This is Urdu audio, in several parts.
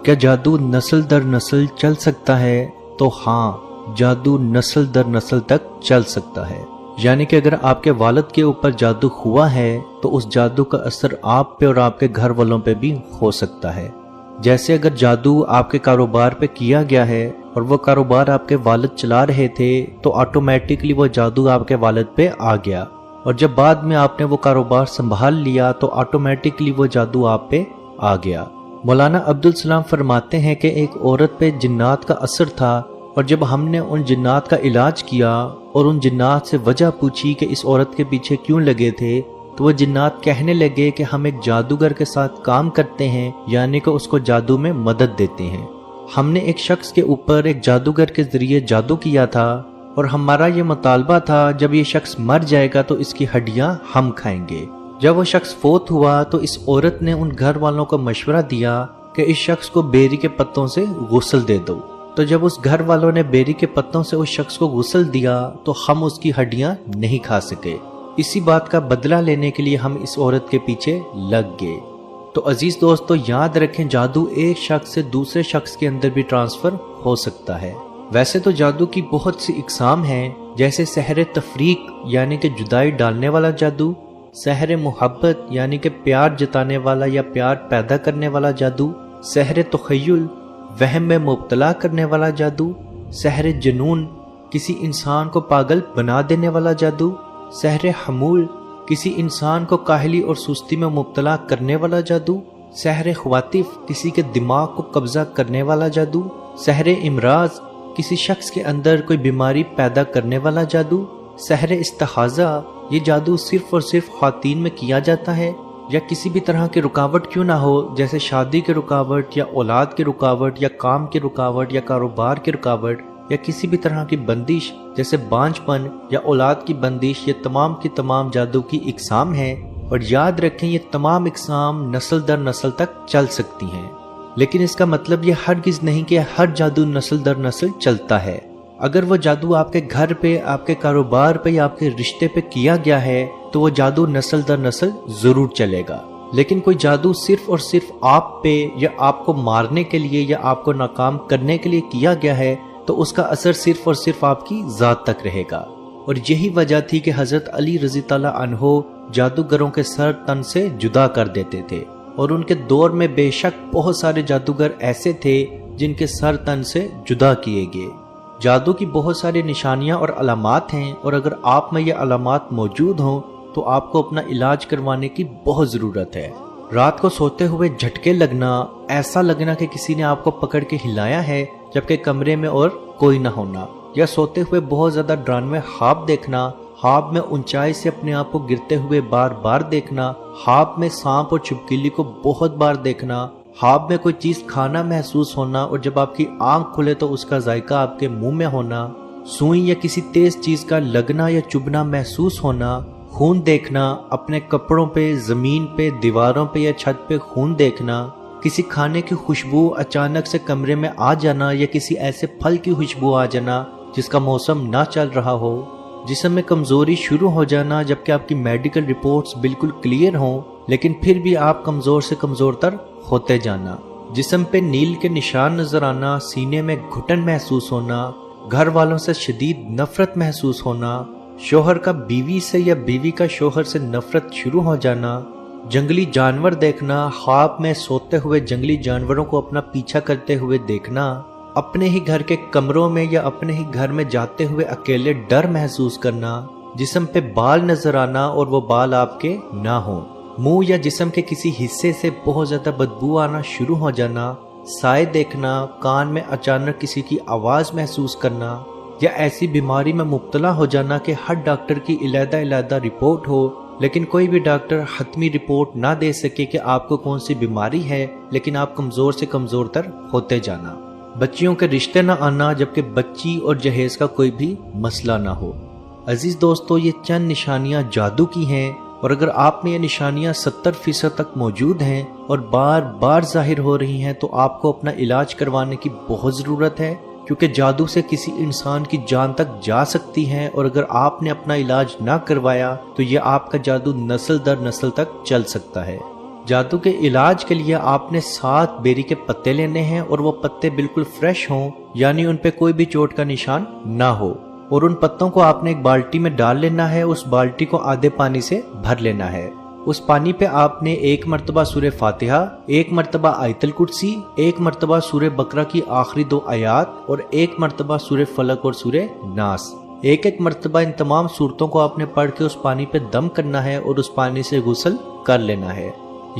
کیا جادو نسل در نسل چل سکتا ہے؟ تو ہاں، جادو نسل در نسل تک چل سکتا ہے۔ یعنی کہ اگر آپ کے والد کے اوپر جادو ہوا ہے تو اس جادو کا اثر آپ پہ اور آپ کے گھر والوں پہ بھی ہو سکتا ہے۔ جیسے اگر جادو آپ کے کاروبار پہ کیا گیا ہے اور وہ کاروبار آپ کے والد چلا رہے تھے تو آٹومیٹکلی وہ جادو آپ کے والد پہ آ گیا، اور جب بعد میں آپ نے وہ کاروبار سنبھال لیا تو آٹومیٹکلی وہ جادو آپ پہ آ گیا۔ مولانا عبدالسلام فرماتے ہیں کہ ایک عورت پہ جنات کا اثر تھا، اور جب ہم نے ان جنات کا علاج کیا اور ان جنات سے وجہ پوچھی کہ اس عورت کے پیچھے کیوں لگے تھے، تو وہ جنات کہنے لگے کہ ہم ایک جادوگر کے ساتھ کام کرتے ہیں، یعنی کہ اس کو جادو میں مدد دیتے ہیں۔ ہم نے ایک شخص کے اوپر ایک جادوگر کے ذریعے جادو کیا تھا، اور ہمارا یہ مطالبہ تھا جب یہ شخص مر جائے گا تو اس کی ہڈیاں ہم کھائیں گے۔ جب وہ شخص فوت ہوا تو اس عورت نے ان گھر والوں کو مشورہ دیا کہ اس شخص کو بیری کے پتوں سے غسل دے دو۔ تو جب اس گھر والوں نے بیری کے پتوں سے اس شخص کو غسل دیا تو ہم اس کی ہڈیاں نہیں کھا سکے۔ اسی بات کا بدلہ لینے کے لیے ہم اس عورت کے پیچھے لگ گئے۔ تو عزیز دوستو، یاد رکھیں جادو ایک شخص سے دوسرے شخص کے اندر بھی ٹرانسفر ہو سکتا ہے۔ ویسے تو جادو کی بہت سی اقسام ہیں، جیسے سحر تفریق یعنی کہ جدائی ڈالنے والا جادو، سحر محبت یعنی کہ پیار جتانے والا یا پیار پیدا کرنے والا جادو، سحر تخیل وہم میں مبتلا کرنے والا جادو، سحر جنون کسی انسان کو پاگل بنا دینے والا جادو، سحر حمول کسی انسان کو کاہلی اور سستی میں مبتلا کرنے والا جادو، سحر خواطف کسی کے دماغ کو قبضہ کرنے والا جادو، سحر امراض کسی شخص کے اندر کوئی بیماری پیدا کرنے والا جادو، سحر استحاضہ یہ جادو صرف اور صرف خواتین میں کیا جاتا ہے، یا کسی بھی طرح کی رکاوٹ کیوں نہ ہو، جیسے شادی کی رکاوٹ یا اولاد کی رکاوٹ یا کام کی رکاوٹ یا کاروبار کی رکاوٹ یا کسی بھی طرح کی بندش جیسے بانجھ پن یا اولاد کی بندش، یہ تمام کی تمام جادو کی اقسام ہیں، اور یاد رکھیں یہ تمام اقسام نسل در نسل تک چل سکتی ہیں۔ لیکن اس کا مطلب یہ ہرگز نہیں کہ ہر جادو نسل در نسل چلتا ہے۔ اگر وہ جادو آپ کے گھر پہ، آپ کے کاروبار پہ یا آپ کے رشتے پہ کیا گیا ہے تو وہ جادو نسل در نسل ضرور چلے گا۔ لیکن کوئی جادو صرف اور صرف آپ پہ یا آپ کو مارنے کے لیے یا آپ کو ناکام کرنے کے لیے کیا گیا ہے تو اس کا اثر صرف اور صرف آپ کی ذات تک رہے گا۔ اور یہی وجہ تھی کہ حضرت علی رضی اللہ عنہ جادوگروں کے سر تن سے جدا کر دیتے تھے، اور ان کے دور میں بے شک بہت سارے جادوگر ایسے تھے جن کے سر تن سے جدا کیے گئے۔ جادو کی بہت ساری نشانیاں اور علامات ہیں، اور اگر آپ میں یہ علامات موجود ہوں تو آپ کو اپنا علاج کروانے کی بہت ضرورت ہے۔ رات کو سوتے ہوئے جھٹکے لگنا، ایسا لگنا کہ کسی نے آپ کو پکڑ کے ہلایا ہے جبکہ کمرے میں اور کوئی نہ ہونا، یا سوتے ہوئے بہت زیادہ ڈرانوے خواب دیکھنا، خواب میں اونچائی سے اپنے آپ کو گرتے ہوئے بار بار دیکھنا، خواب میں سانپ اور چھپکلی کو بہت بار دیکھنا، خواب میں کوئی چیز کھانا محسوس ہونا اور جب آپ کی آنکھ کھلے تو اس کا ذائقہ آپ کے منہ میں ہونا، سوئی یا کسی تیز چیز کا لگنا یا چبھنا محسوس ہونا، خون دیکھنا، اپنے کپڑوں پہ، زمین پہ، دیواروں پہ یا چھت پہ خون دیکھنا، کسی کھانے کی خوشبو اچانک سے کمرے میں آ جانا یا کسی ایسے پھل کی خوشبو آ جانا جس کا موسم نہ چل رہا ہو، جسم میں کمزوری شروع ہو جانا جبکہ آپ کی میڈیکل رپورٹس بالکل کلیئر ہوں لیکن پھر بھی آپ کمزور سے کمزور تر ہوتے جانا، جسم پہ نیل کے نشان نظر آنا، سینے میں گھٹن محسوس ہونا، گھر والوں سے شدید نفرت محسوس ہونا، شوہر کا بیوی سے یا بیوی کا شوہر سے نفرت شروع ہو جانا، جنگلی جانور دیکھنا، خواب میں سوتے ہوئے جنگلی جانوروں کو اپنا پیچھا کرتے ہوئے دیکھنا، اپنے ہی گھر کے کمروں میں یا اپنے ہی گھر میں جاتے ہوئے اکیلے ڈر محسوس کرنا، جسم پہ بال نظر آنا اور وہ بال آپ کے نہ ہوں، منہ یا جسم کے کسی حصے سے بہت زیادہ بدبو آنا شروع ہو جانا، سائے دیکھنا، کان میں اچانک کسی کی آواز محسوس کرنا، یا ایسی بیماری میں مبتلا ہو جانا کہ ہر ڈاکٹر کی علیحدہ علیحدہ رپورٹ ہو لیکن کوئی بھی ڈاکٹر حتمی رپورٹ نہ دے سکے کہ آپ کو کون سی بیماری ہے، لیکن آپ کمزور سے کمزور تر ہوتے جانا، بچیوں کے رشتے نہ آنا جبکہ بچی اور جہیز کا کوئی بھی مسئلہ نہ ہو۔ عزیز دوستو، یہ چند نشانیاں جادو کی ہیں، اور اگر آپ میں یہ نشانیاں 70% تک موجود ہیں اور بار بار ظاہر ہو رہی ہیں تو آپ کو اپنا علاج کروانے کی بہت ضرورت ہے، کیونکہ جادو سے کسی انسان کی جان تک جا سکتی ہے، اور اگر آپ نے اپنا علاج نہ کروایا تو یہ آپ کا جادو نسل در نسل تک چل سکتا ہے۔ جادو کے علاج کے لیے آپ نے 7 بیری کے پتے لینے ہیں اور وہ پتے بالکل فریش ہوں، یعنی ان پہ کوئی بھی چوٹ کا نشان نہ ہو، اور ان پتوں کو آپ نے ایک بالٹی میں ڈال لینا ہے، اس بالٹی کو آدھے پانی سے بھر لینا ہے۔ اس پانی پہ آپ نے 1 مرتبہ سورہ فاتحہ، 1 مرتبہ آیت الکرسی، 1 مرتبہ سورہ بقرہ کی آخری 2 آیات اور 1 مرتبہ سورہ فلق اور سورہ ناس، ایک مرتبہ ان تمام صورتوں کو آپ نے پڑھ کے اس پانی پہ دم کرنا ہے اور اس پانی سے غسل کر لینا ہے۔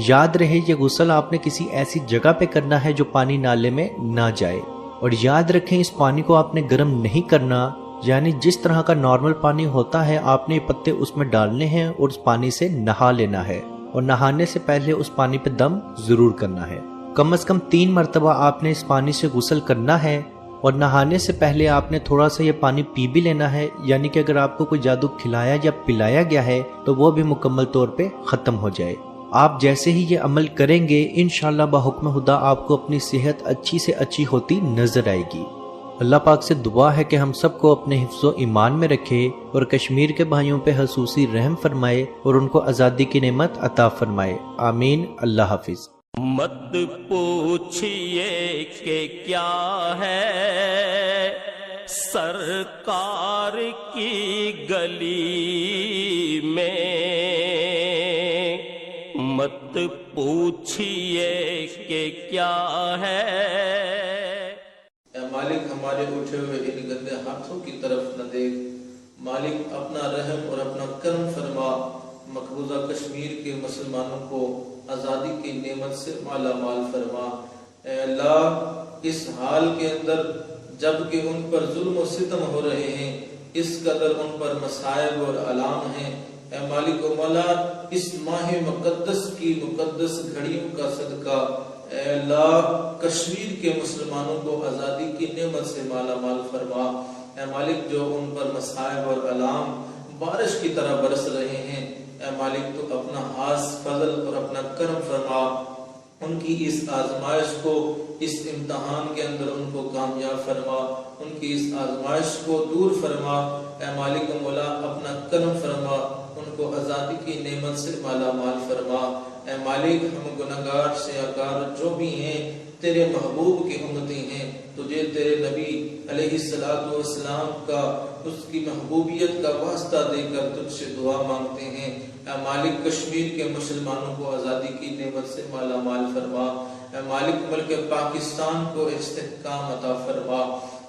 یاد رہے یہ غسل آپ نے کسی ایسی جگہ پہ کرنا ہے جو پانی نالے میں نہ جائے، اور یاد رکھیں اس پانی کو آپ نے گرم نہیں کرنا، یعنی جس طرح کا نارمل پانی ہوتا ہے آپ نے یہ پتے اس میں ڈالنے ہیں اور اس پانی سے نہا لینا ہے، اور نہانے سے پہلے اس پانی پہ دم ضرور کرنا ہے۔ کم از کم 3 مرتبہ آپ نے اس پانی سے غسل کرنا ہے، اور نہانے سے پہلے آپ نے تھوڑا سا یہ پانی پی بھی لینا ہے، یعنی کہ اگر آپ کو کوئی جادو کھلایا یا پلایا گیا ہے تو وہ بھی مکمل طور پہ ختم ہو جائے۔ آپ جیسے ہی یہ عمل کریں گے انشاءاللہ بحکم خدا آپ کو اپنی صحت اچھی سے اچھی ہوتی نظر آئے گی۔ اللہ پاک سے دعا ہے کہ ہم سب کو اپنے حفظ و ایمان میں رکھے اور کشمیر کے بھائیوں پہ خصوصی رحم فرمائے اور ان کو آزادی کی نعمت عطا فرمائے، آمین۔ اللہ حافظ۔ مت پوچھئے کہ کیا ہے سرکار کی گلی میں، مت پوچھئے کہ کیا ہے۔ اے مالک ہمارے اٹھے ہوئے ان گندے ہاتھوں کی طرف نہ دیکھ، مالک اپنا رحم اور اپنا کرم فرما، مقبوضہ کشمیر کے مسلمانوں کو آزادی کی نعمت سے مالا مال فرما۔ اے اللہ اس حال کے اندر جبکہ ان پر ظلم و ستم ہو رہے ہیں، اس قدر ان پر مصائب اور آلام ہیں، اے مالک و مولا اس ماہ مقدس کی مقدس گھڑیوں کا صدقہ اے اللہ کشمیر کے مسلمانوں کو آزادی کی نعمت سے مالا مال فرما۔ اے مالک جو ان پر مصائب اور آلام بارش کی طرح برس رہے ہیں، اے مالک تو اپنا خاص فضل اور اپنا کرم فرما، ان کی اس آزمائش کو، اس امتحان کے اندر ان کو کامیاب فرما، ان کی اس آزمائش کو دور فرما۔ اے مالک مولا اپنا کرم فرما، ان کو آزادی کی نعمت سے مالا مال فرما۔ اے مالک ہم گناہگار سیاہکار جو بھی ہیں تیرے محبوب کی امتی ہیں، تجھے تیرے نبی علیہ السلام کا اس کی محبوبیت کا واسطہ دے کر تجھ سے دعا مانگتے ہیں۔ اے مالک کشمیر کے مسلمانوں کو آزادی کی نعمت سے مالا مال فرما۔ اے مالک ملک پاکستان کو استحکام عطا فرما،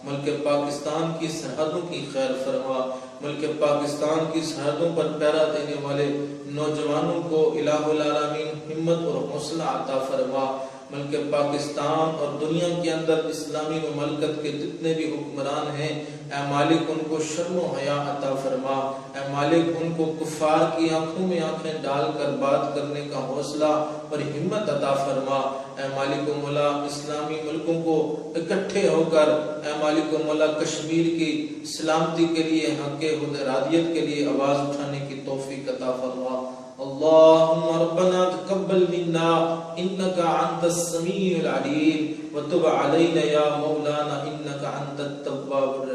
ملک پاکستان کی سرحدوں کی خیر فرما، ملک پاکستان کی سرحدوں پر پہرا دینے والے نوجوانوں کو الہ العالمین ہمت اور حوصلہ عطا فرما۔ ملک پاکستان اور دنیا کے اندر اسلامی مملکت کے جتنے بھی حکمران ہیں اے مالک ان کو شرم و حیا عطا فرما۔ اے مالک ان کو کفار کی آنکھوں میں آنکھیں ڈال کر بات کرنے کا حوصلہ اور ہمت عطا فرما۔ اے مالک و مولا اسلامی ملکوں کو اکٹھے ہو کر اے مالک و مولا کشمیر کی سلامتی کے لیے، حق حدرادیت کے لیے آواز اٹھانے کی توفیق عطا فرما۔ اللهم ربنا تقبل منا انك انت السميع العليم وتب علينا يا مولانا انك انت التواب الرحيم۔